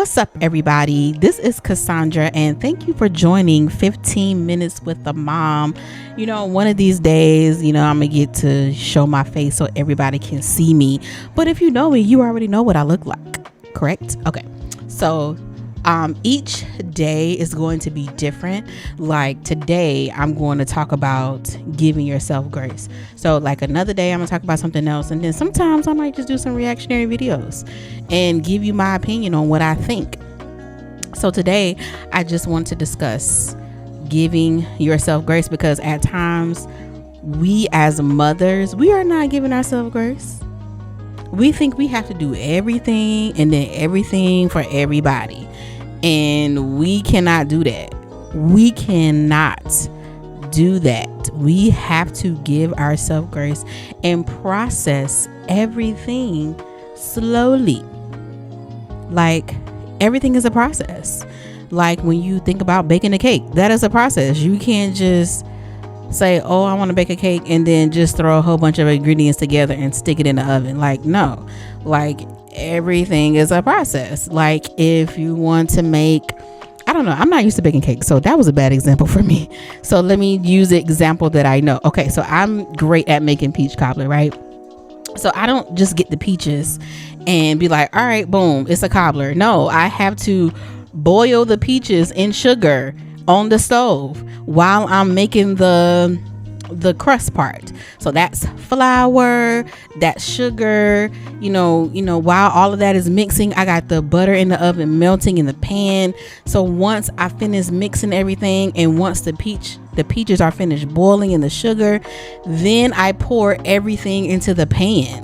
What's up, everybody? This is Cassandra, and thank you for joining 15 Minutes with the Mom. One of these days, I'm going to get to show my face so everybody can see me. But if you know me, you already know what I look like, correct? Okay. So each day is going to be different. Like today, I'm going to talk about giving yourself grace. So like another day, I'm going to talk about something else. And then sometimes I might just do some reactionary videos and give you my opinion on what I think. So today, I just want to discuss giving yourself grace, because at times we as mothers, we are not giving ourselves grace. We think we have to do everything and then everything for everybody. And we cannot do that. We cannot do that. We have to give ourselves grace and process everything slowly. Like everything is a process. Like when you think about baking a cake, that is a process. You can't just say, oh, I want to bake a cake and then just throw a whole bunch of ingredients together and stick it in the oven. Like, no, like everything is a process. Like if you want to make, I don't know, I'm not used to baking cakes, so that was a bad example for me. So let me use the example that I know. Okay, so I'm great at making peach cobbler, right? So I don't just get the peaches and be like, all right, boom, it's a cobbler. No, I have to boil the peaches in sugar on the stove while I'm making the crust part. So that's flour, that's sugar, while all of that is mixing, I got the butter in the oven melting in the pan. So once I finish mixing everything and once the peaches are finished boiling in the sugar, then I pour everything into the pan.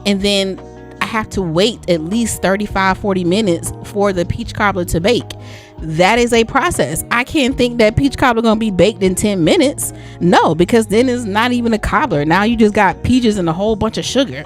And then I have to wait at least 35-40 minutes for the peach cobbler to bake. That is a process. I can't think that peach cobbler gonna be baked in 10 minutes. No, because then it's not even a cobbler. Now you just got peaches and a whole bunch of sugar.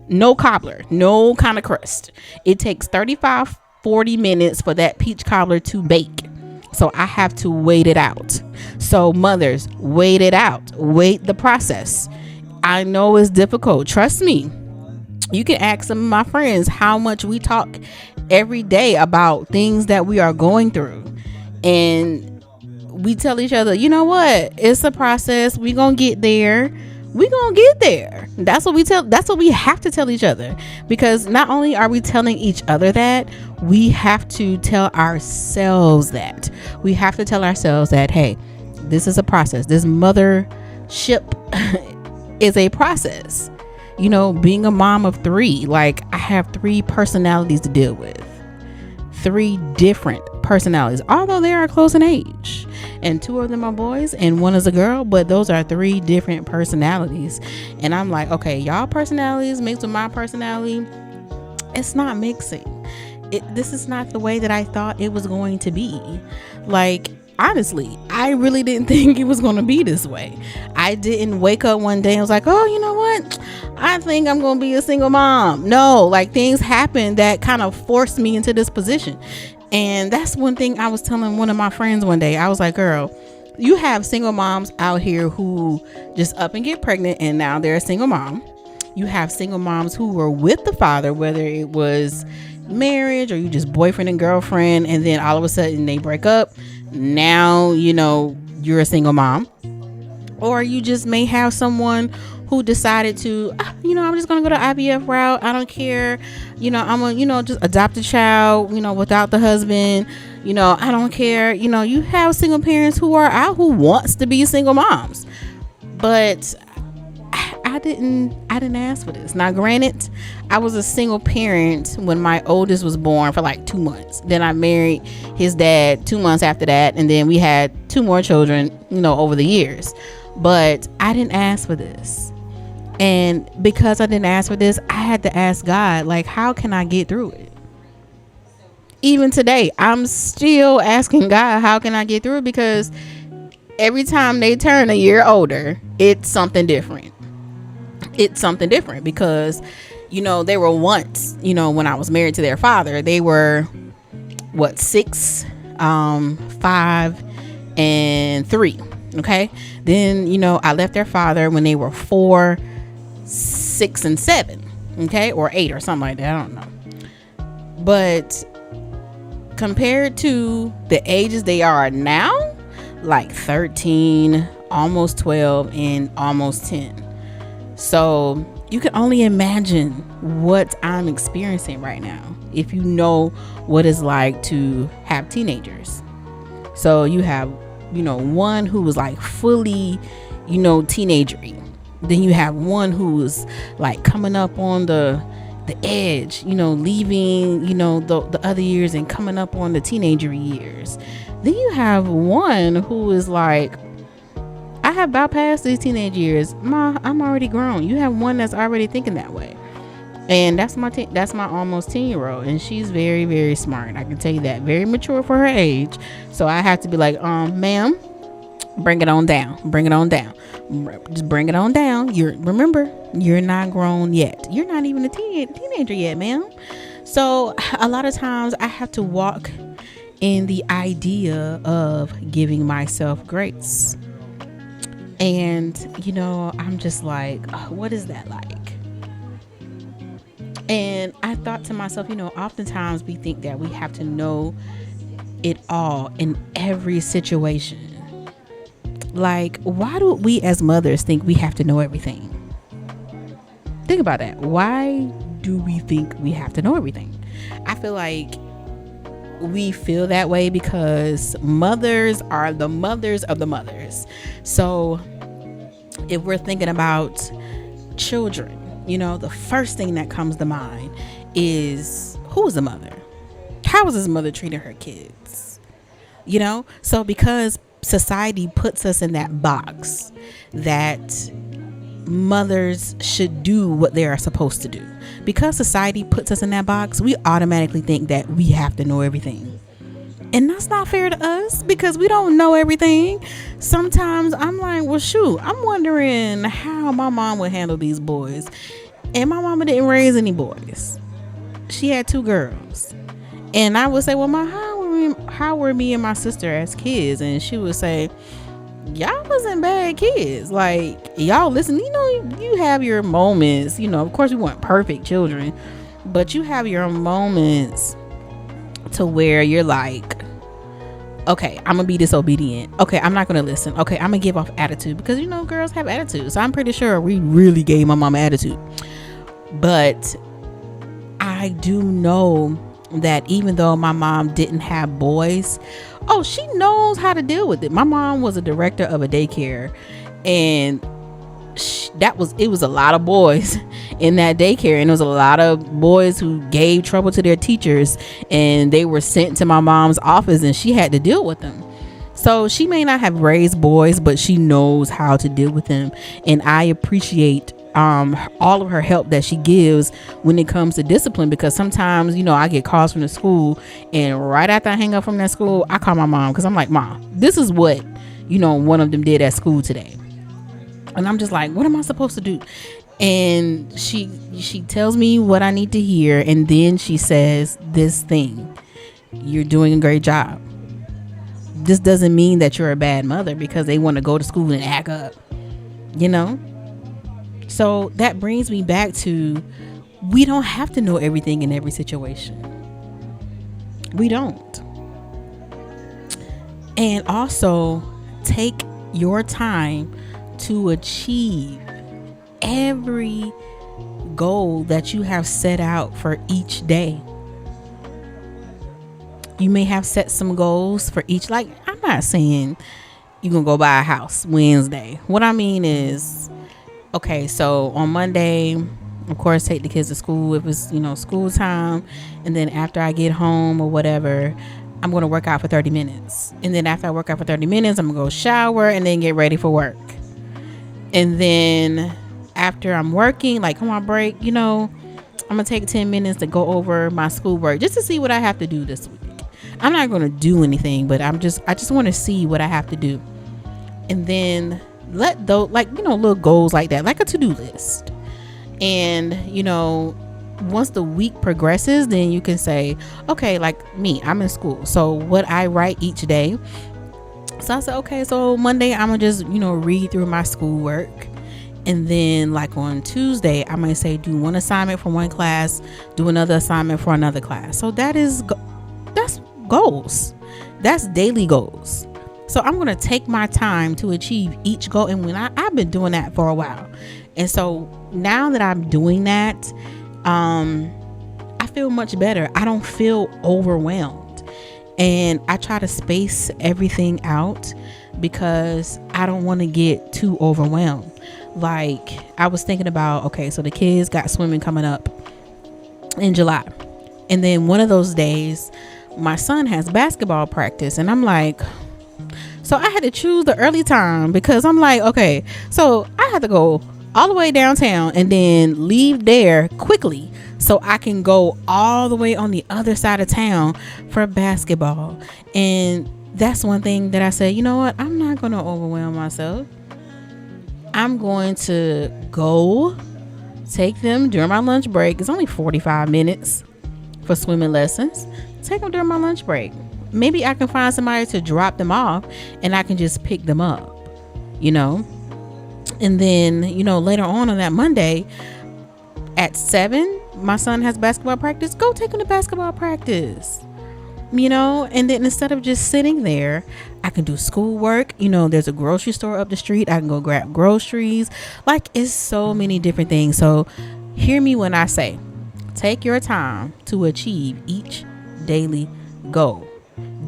No cobbler, no kind of crust. It takes 35-40 minutes for that peach cobbler to bake. So I have to wait it out. So mothers, wait it out. Wait the process. I know it's difficult. Trust me. You can ask some of my friends how much we talk every day about things that we are going through. And we tell each other, you know what? It's a process. We're going to get there. We're going to get there. That's what we have to tell each other. Because not only are we telling each other that, we have to tell ourselves that. We have to tell ourselves that, hey, this is a process. This mothership is a process. Being a mom of 3, like I have 3 personalities to deal with, 3 different personalities, although they are close in age, and 2 of them are boys and 1 is a girl, but those are 3 different personalities. And I'm like, okay, y'all personalities mixed with my personality, it's not mixing. This is not the way that I thought it was going to be. Like, honestly, I really didn't think it was going to be this way. I didn't wake up one day and was like, oh, you know what? I think I'm going to be a single mom. No, like things happened that kind of forced me into this position. And that's one thing I was telling one of my friends one day. I was like, girl, you have single moms out here who just up and get pregnant and now they're a single mom. You have single moms who were with the father, whether it was marriage or you just boyfriend and girlfriend, and then all of a sudden they break up. Now, you're a single mom. Or you just may have someone who decided to, I'm just going to go the IVF route. I don't care. I'm going to, just adopt a child, without the husband. I don't care. You have single parents who are out who wants to be single moms. But I didn't ask for this. Now, granted, I was a single parent when my oldest was born for like 2 months. Then I married his dad 2 months after that. And then we had 2 more children, over the years. But I didn't ask for this. And because I didn't ask for this, I had to ask God, like, how can I get through it? Even today, I'm still asking God, how can I get through it? Because every time they turn a year older, it's something different. It's something different because, they were once, when I was married to their father, they were 6, 5, and 3. Okay. Then, I left their father when they were 4, 6, and 7. Okay. Or 8 or something like that. I don't know. But compared to the ages they are now, like 13, almost 12, and almost 10. So you can only imagine what I'm experiencing right now if you know what it's like to have teenagers. So you have, one who was like fully, teenagery. Then you have one who's like coming up on the edge, leaving, the other years and coming up on the teenager years. Then you have one who is like, I have bypassed these teenage years. I'm already grown. You have one that's already thinking that way. And that's my almost 10-year-old, and she's very, very smart. I can tell you that. Very mature for her age. So I have to be like, ma'am, bring it on down. Bring it on down. Just bring it on down. Remember, you're not grown yet. You're not even a teenager yet, ma'am. So a lot of times I have to walk in the idea of giving myself grace. And, I'm just like, what is that like? And I thought to myself, oftentimes we think that we have to know it all in every situation. Like, why do we as mothers think we have to know everything? Think about that. Why do we think we have to know everything? I feel like we feel that way because mothers are the mothers of the mothers. So if we're thinking about children, the first thing that comes to mind is, who is the mother? How is this mother treating her kids? So because society puts us in that box that mothers should do what they are supposed to do, because society puts us in that box, we automatically think that we have to know everything. And that's not fair to us, because we don't know everything. Sometimes I'm like, well, shoot, I'm wondering how my mom would handle these boys. And my mama didn't raise any boys. She had 2 girls. And I would say, well, how were me and my sister as kids? And she would say, y'all wasn't bad kids. Like, y'all listen, you have your moments. Of course we weren't perfect children, but you have your moments to where you're like, okay, I'm gonna be disobedient. Okay, I'm not gonna listen. Okay, I'm gonna give off attitude, because girls have attitude. So I'm pretty sure we really gave my mama attitude. But I do know that even though my mom didn't have boys, she knows how to deal with it. My mom was a director of a daycare, and it was a lot of boys in that daycare, and there was a lot of boys who gave trouble to their teachers, and they were sent to my mom's office, and she had to deal with them. So she may not have raised boys, but she knows how to deal with them, and I appreciate all of her help that she gives when it comes to discipline, because sometimes I get calls from the school, and right after I hang up from that school, I call my mom, because I'm like, Mom, this is what one of them did at school today. And I'm just like, what am I supposed to do? And she tells me what I need to hear, and then she says this thing: you're doing a great job. This doesn't mean that you're a bad mother because they want to go to school and act up, So that brings me back to, we don't have to know everything in every situation. We don't. And also, take your time to achieve every goal that you have set out for each day. You may have set some goals for each, like, I'm not saying you're gonna go buy a house Wednesday. What I mean is, okay, so on Monday, of course, take the kids to school if it's school time, and then after I get home or whatever, I'm going to work out for 30 minutes. And then after I work out for 30 minutes, I'm going to go shower and then get ready for work. And then after I'm working, like on my break, I'm going to take 10 minutes to go over my schoolwork just to see what I have to do this week. I'm not going to do anything, but I just want to see what I have to do. And then let those, little goals like that, like a to-do list. And, once the week progresses, then you can say, okay, like me, I'm in school. So what I write each day. So I said, okay, so Monday, I'm going to just, read through my schoolwork. And then like on Tuesday, I might say do one assignment for one class, do another assignment for another class. So that's goals. That's daily goals. So I'm going to take my time to achieve each goal. And when I've been doing that for a while. And so now that I'm doing that, I feel much better. I don't feel overwhelmed. And I try to space everything out because I don't want to get too overwhelmed. Like I was thinking about, okay, so the kids got swimming coming up in July. And then one of those days, my son has basketball practice. And I'm like, so I had to choose the early time because I'm like, okay, so I had to go all the way downtown and then leave there quickly so I can go all the way on the other side of town for basketball. And that's one thing that I said, you know what? I'm not going to overwhelm myself. I'm going to go take them during my lunch break. It's only 45 minutes for swimming lessons. Take them during my lunch break. Maybe I can find somebody to drop them off and I can just pick them up, you know. And then, you know, later on that Monday at 7, my son has basketball practice. Go take him to basketball practice, you know. And then instead of just sitting there, I can do schoolwork. You know, there's a grocery store up the street. I can go grab groceries. Like, it's so many different things. So hear me when I say, take your time to achieve each daily goal.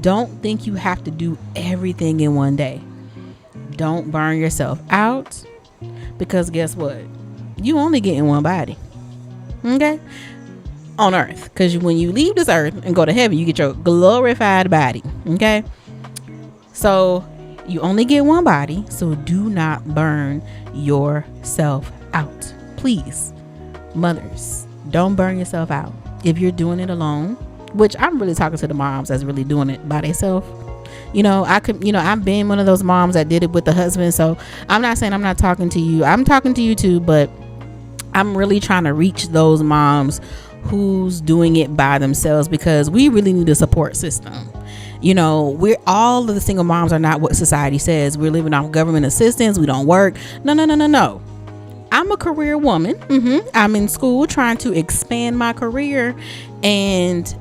Don't think you have to do everything in one day. Don't burn yourself out because guess what? You only get in one body. Okay? On earth. Because when you leave this earth and go to heaven, you get your glorified body. Okay? So you only get one body. So do not burn yourself out. Please, mothers, don't burn yourself out. If you're doing it alone, which I'm really talking to the moms that's really doing it by themselves. You know, I've been one of those moms that did it with the husband. So I'm not saying I'm not talking to you. I'm talking to you too, but I'm really trying to reach those moms who's doing it by themselves because we really need a support system. You know, we're all of the single moms are not what society says. We're living off government assistance. We don't work. No. I'm a career woman. I'm in school trying to expand my career and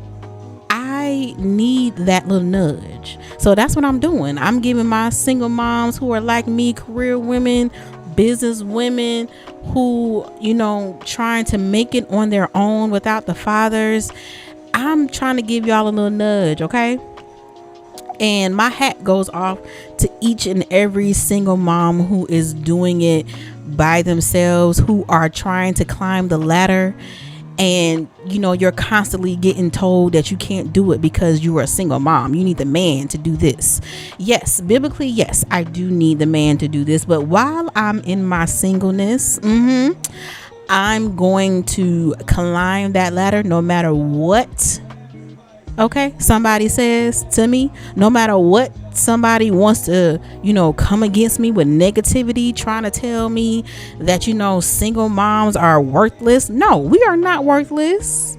I need that little nudge. So that's what I'm doing. I'm giving my single moms who are like me, career women, business women who, you know, trying to make it on their own without the fathers. I'm trying to give y'all a little nudge, okay? And my hat goes off to each and every single mom who is doing it by themselves, who are trying to climb the ladder. And, you know, you're constantly getting told that you can't do it because you are a single mom. You need the man to do this. Yes, biblically, yes, I do need the man to do this. But while I'm in my singleness, I'm going to climb that ladder no matter what. Okay, somebody says to me, no matter what somebody wants to, you know, come against me with negativity, trying to tell me that, you know, single moms are worthless. No, we are not worthless.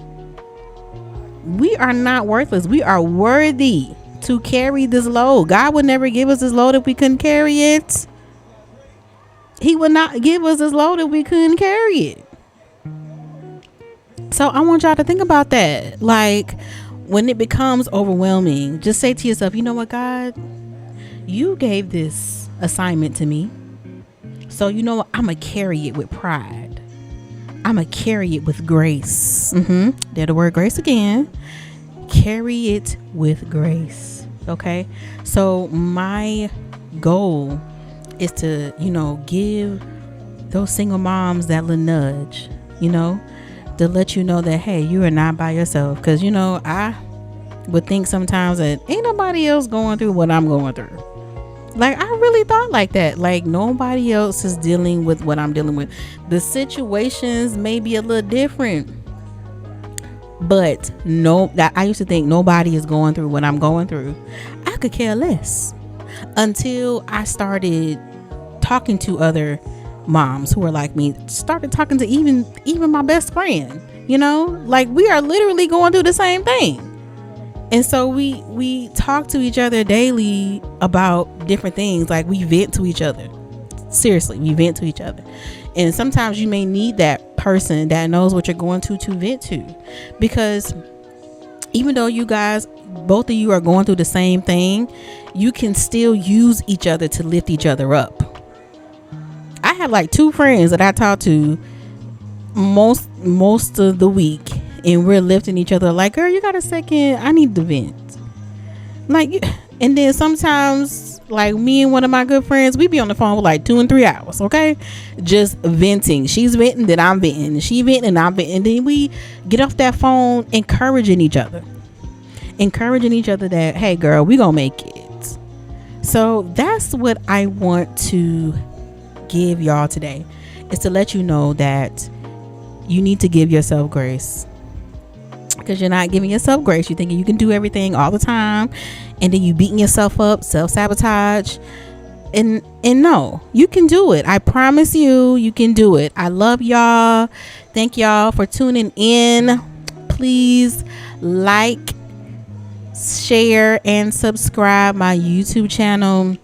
We are not worthless. We are worthy to carry this load. God would never give us this load if we couldn't carry it. He would not give us this load if we couldn't carry it. So I want y'all to think about that. Like, when it becomes overwhelming, just say to yourself, you know what, God, you gave this assignment to me. So you know what? I'm going to carry it with pride. I'm going to carry it with grace. There the word grace again. Carry it with grace. Okay. So my goal is to, you know, give those single moms that little nudge, you know, to let you know that, hey, you are not by yourself. Because, you know, I would think sometimes that ain't nobody else going through what I'm going through. Like, I really thought like that. Like, nobody else is dealing with what I'm dealing with. The situations may be a little different. But I used to think nobody is going through what I'm going through. I could care less until I started talking to other moms who are like me, started talking to even my best friend, you know, like we are literally going through the same thing. And so we talk to each other daily about different things. Like we vent to each other. Seriously, we vent to each other. And sometimes you may need that person that knows what you're going to vent to, because even though you guys, both of you are going through the same thing, you can still use each other to lift each other up. I have like 2 friends that I talk to most of the week, and we're lifting each other like, girl, you got a second, I need to vent. Like, and then sometimes, like, me and one of my good friends, we be on the phone for like 2 and 3 hours, okay, just venting. She's venting, then I'm venting, she venting, and I'm venting, and then we get off that phone encouraging each other that, hey girl, we gonna make it. So that's what I want to give y'all today, is to let you know that you need to give yourself grace, because you're not giving yourself grace. You're thinking you can do everything all the time, and then you beating yourself up, self-sabotage, and no, you can do it. I promise you can do it. I love y'all. Thank y'all for tuning in. Please like, share, and subscribe my YouTube channel.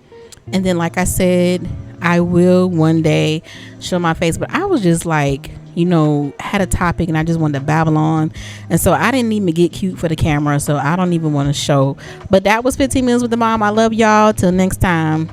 And then, like I said, I will one day show my face, but I was just like, had a topic and I just wanted to babble on, and so I didn't even get cute for the camera, so I don't even want to show. But that was 15 minutes with the mom. I love y'all. Till next time.